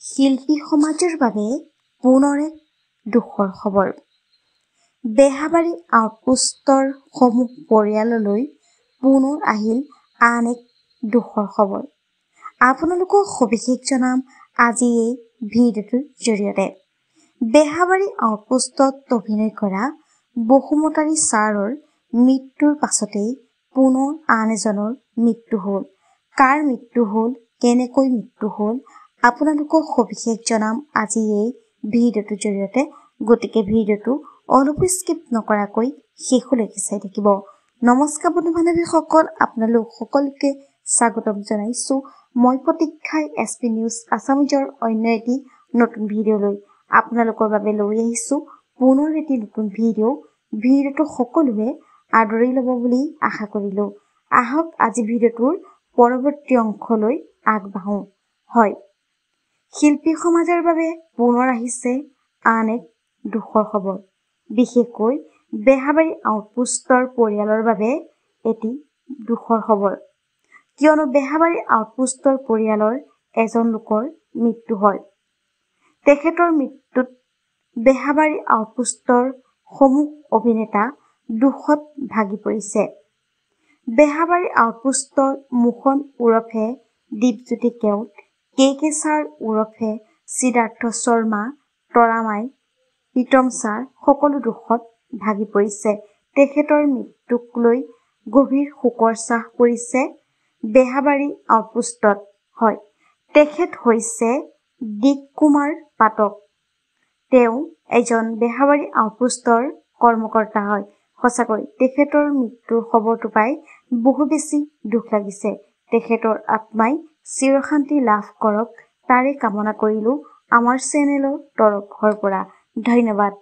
শিল্পী সমাজৰ বাবে পুনৰ এক দুখৰ খবৰ। বেহাবাৰী আউটপোষ্টৰ সমূহ পৰিয়াললৈ পুনৰ আহিল আন এক দুখৰ খবৰ। আপোনালোকক সবিশেষ জনাম আজি এই ভিডিঅ'টোৰ জৰিয়তে। বেহাবাৰী আউটপোষ্টত অভিনয় কৰা বসুমতাৰী ছাৰৰ মৃত্যুৰ পাছতেই পুনৰ আন এজনৰ মৃত্যু হ'ল। কাৰ মৃত্যু হ'ল, কেনেকৈ মৃত্যু হ'ল, আপোনালোকক সবিশেষ জনাম আজি এই ভিডিঅ'টোৰ জৰিয়তে। গতিকে ভিডিঅ'টো অলপো স্কিপ নকৰাকৈ শেষলৈকে চাই থাকিব। নমস্কাৰ বন্ধু বান্ধৱীসকল, আপোনালোক সকলোকে স্বাগতম জনাইছোঁ মই প্ৰতীক্ষাই SP নিউজ আছামিজৰ অন্য এটি নতুন ভিডিঅ'লৈ আপোনালোকৰ বাবে লৈ আহিছোঁ পুনৰ এটি নতুন ভিডিঅ'টো সকলোৱে আদৰি ল'ব বুলি আশা কৰিলোঁ। আহক আজি ভিডিঅ'টোৰ পৰৱৰ্তী অংশলৈ আগবাঢ়ো। হয়, শিল্পী সমাজৰ বাবে পুনৰ আহিছে আন এক দুখৰ খবৰ। বিশেষকৈ বেহাবাৰী আউটপোষ্টৰ পৰিয়ালৰ বাবে এটি দুখৰ খবৰ, কিয়নো বেহাবাৰী আউটপোষ্টৰ পৰিয়ালৰ এজন লোকৰ মৃত্যু হয়। তেখেতৰ মৃত্যুত বেহাবাৰী আউটপোষ্টৰ সমূহ অভিনেতা দুখত ভাগি পৰিছে। বেহাবাৰী আউটপোষ্টৰ মোহন ওৰফে দীপজ্যোতি কেওট, KK ছাৰ ওৰফে সিদ্ধাৰ্থ শৰ্মা, তৰামাই, প্ৰীতম ছাৰ সকলো দুখত ভাগি পৰিছে। তেখেতৰ মৃত্যুক লৈ গভীৰ শোকৰ ছাঁ পৰিছে বেহাবাৰী আউটপোষ্টত। হয়, তেখেত হৈছে দিক কুমাৰ পাঠক। তেওঁ এজন বেহাবাৰী আউটপোষ্টৰ কৰ্মকৰ্তা হয়। সঁচাকৈ তেখেতৰ মৃত্যুৰ খবৰটো পাই বহু বেছি দুখ লাগিছে। তেখেতৰ আত্মাই চিৰশান্তি লাভ কৰক তাৰে কামনা কৰিলোঁ আমাৰ চেনেলৰ তৰফৰ পৰা। ধন্যবাদ।